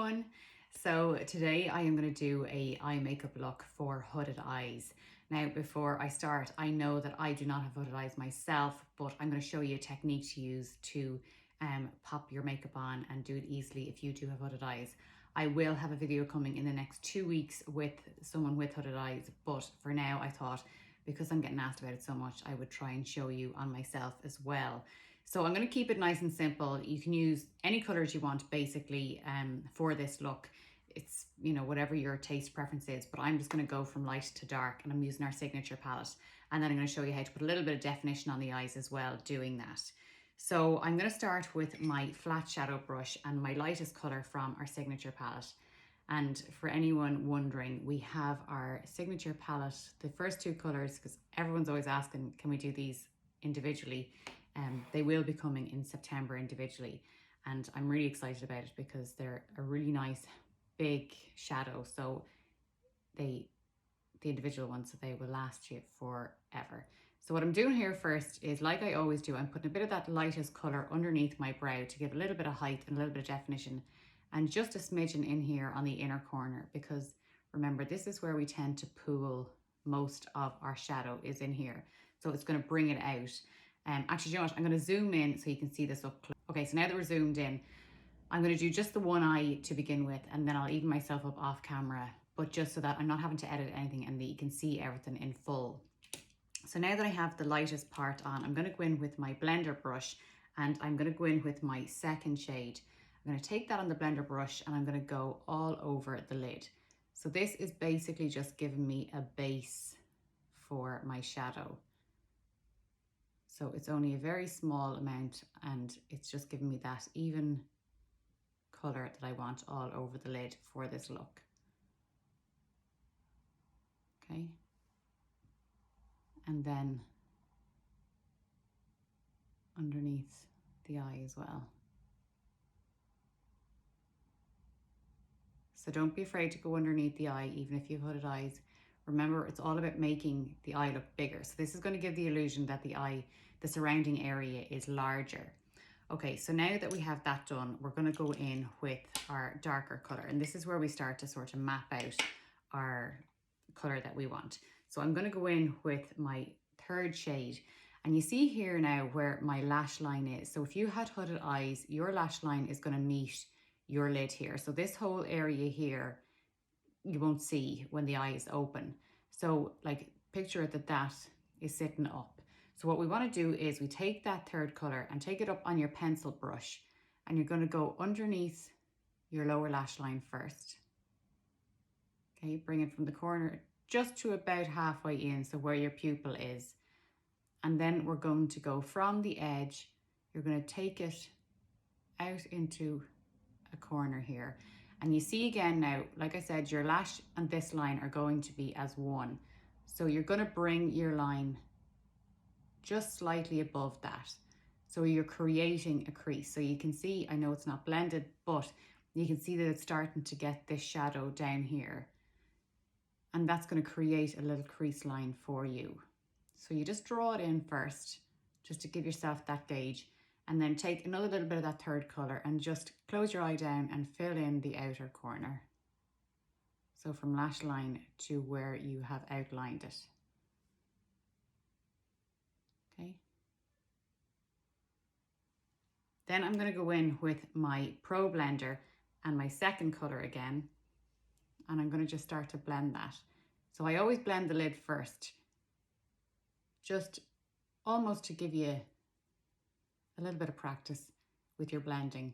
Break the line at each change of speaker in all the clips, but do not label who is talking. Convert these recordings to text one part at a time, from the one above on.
everyone. So today I am going to do a eye makeup look for hooded eyes. Now before I start, I know that I do not have hooded eyes myself, but I'm going to show you a technique to use to pop your makeup on and do it easily if you do have hooded eyes. I will have a video coming in the next 2 weeks with someone with hooded eyes, but for now I thought because I'm getting asked about it so much, I would try and show you on myself as well. So I'm going to keep it nice and simple. You can use any colors you want basically for this look. It's, you know, whatever your taste preference is, but I'm just going to go from light to dark and I'm using our signature palette. And then I'm going to show you how to put a little bit of definition on the eyes as well doing that. So I'm going to start with my flat shadow brush and my lightest color from our signature palette. And for anyone wondering, we have our signature palette, the first two colors, because everyone's always asking, can we do these individually? They will be coming in September individually, and I'm really excited about it because they're a really nice big shadow. So the individual ones, so they will last you forever. So what I'm doing here first is, like I always do, I'm putting a bit of that lightest color underneath my brow to give a little bit of height and a little bit of definition, and just a smidgen in here on the inner corner, because remember, this is where we tend to pool most of our shadow, is in here. So it's going to bring it out. Actually, you know what? I'm going to zoom in so you can see this up close. Okay, so now that we're zoomed in, I'm going to do just the one eye to begin with, and then I'll even myself up off camera, but just so that I'm not having to edit anything and that you can see everything in full. So now that I have the lightest part on, I'm going to go in with my blender brush and I'm going to go in with my second shade. I'm going to take that on the blender brush and I'm going to go all over the lid. So this is basically just giving me a base for my shadow. So it's only a very small amount and it's just giving me that even color that I want all over the lid for this look. Okay. And then underneath the eye as well. So don't be afraid to go underneath the eye, even if you've hooded eyes. Remember, it's all about making the eye look bigger. So this is going to give the illusion that the eye, the surrounding area, is larger. Okay, so now that we have that done, we're going to go in with our darker color. And this is where we start to sort of map out our color that we want. So I'm going to go in with my third shade. And you see here now where my lash line is. So if you had hooded eyes, your lash line is going to meet your lid here. So this whole area here, you won't see when the eye is open. So like picture it that is sitting up. So what we want to do is we take that third color and take it up on your pencil brush, and you're going to go underneath your lower lash line first. Okay, bring it from the corner just to about halfway in, so where your pupil is. And then we're going to go from the edge, you're going to take it out into a corner here. And you see again now, like I said, your lash and this line are going to be as one. So you're going to bring your line just slightly above that. So you're creating a crease. So you can see, I know it's not blended, but you can see that it's starting to get this shadow down here. And that's going to create a little crease line for you. So you just draw it in first, just to give yourself that gauge. And then take another little bit of that third color and just close your eye down and fill in the outer corner. So from lash line to where you have outlined it. Okay. Then I'm going to go in with my Pro Blender and my second color again. And I'm going to just start to blend that. So I always blend the lid first, just almost to give you a little bit of practice with your blending.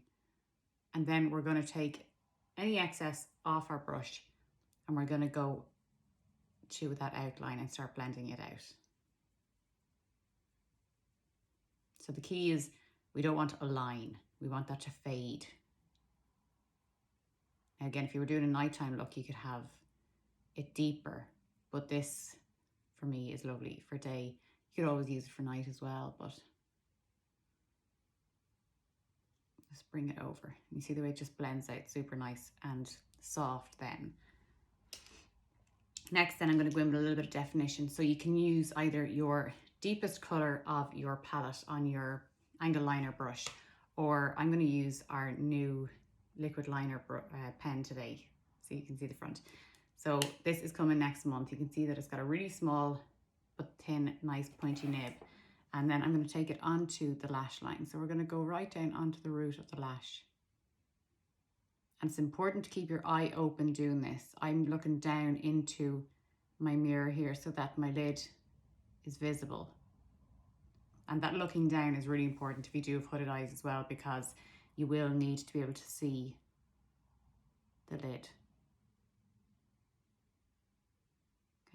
And then we're going to take any excess off our brush and we're going to go to that outline and start blending it out. So the key is we don't want a line, we want that to fade. Now again, if you were doing a nighttime look, you could have it deeper, but this for me is lovely for day. You could always use it for night as well, but just bring it over. You see the way it just blends out super nice and soft then. Next, then I'm going to go in with a little bit of definition. So you can use either your deepest color of your palette on your angle liner brush, or I'm going to use our new liquid liner pen today, so you can see the front. So this is coming next month. You can see that it's got a really small but thin, nice pointy nib. And then I'm going to take it onto the lash line. So we're going to go right down onto the root of the lash. And it's important to keep your eye open doing this. I'm looking down into my mirror here so that my lid is visible. And that looking down is really important if you do have hooded eyes as well, because you will need to be able to see the lid.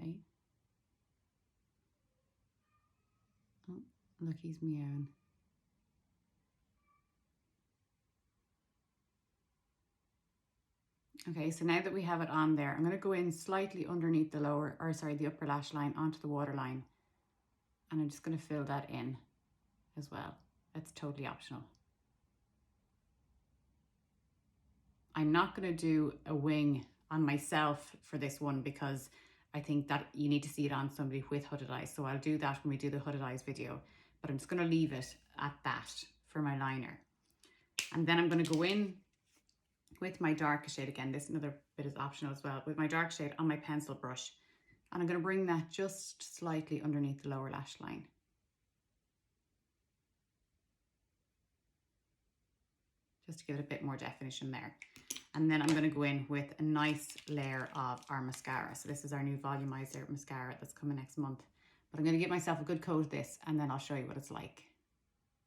Okay. Oh, look, he's meowing. Okay, so now that we have it on there, I'm going to go in slightly underneath the the upper lash line onto the waterline. And I'm just going to fill that in as well. It's totally optional. I'm not going to do a wing on myself for this one because I think that you need to see it on somebody with hooded eyes. So I'll do that when we do the hooded eyes video, but I'm just going to leave it at that for my liner. And then I'm going to go in with my darker shade again. This another bit is optional as well. With my dark shade on my pencil brush. And I'm going to bring that just slightly underneath the lower lash line. Just to give it a bit more definition there. And then I'm going to go in with a nice layer of our mascara. So this is our new volumizer mascara that's coming next month. But I'm going to give myself a good coat of this and then I'll show you what it's like.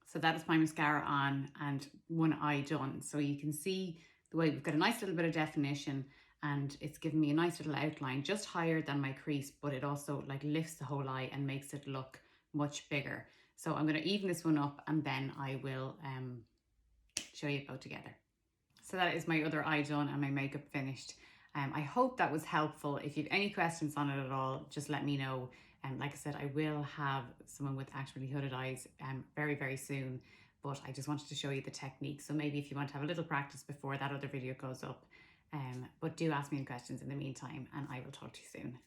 So that is my mascara on and one eye done. So you can see the way we've got a nice little bit of definition and it's given me a nice little outline just higher than my crease, but it also like lifts the whole eye and makes it look much bigger. So I'm going to even this one up and then I will show you both together. So that is my other eye done and my makeup finished. I hope that was helpful. If you have any questions on it at all, just let me know. And like I said, I will have someone with actually hooded eyes very, very soon. But I just wanted to show you the technique. So maybe if you want to have a little practice before that other video goes up. But do ask me any questions in the meantime and I will talk to you soon.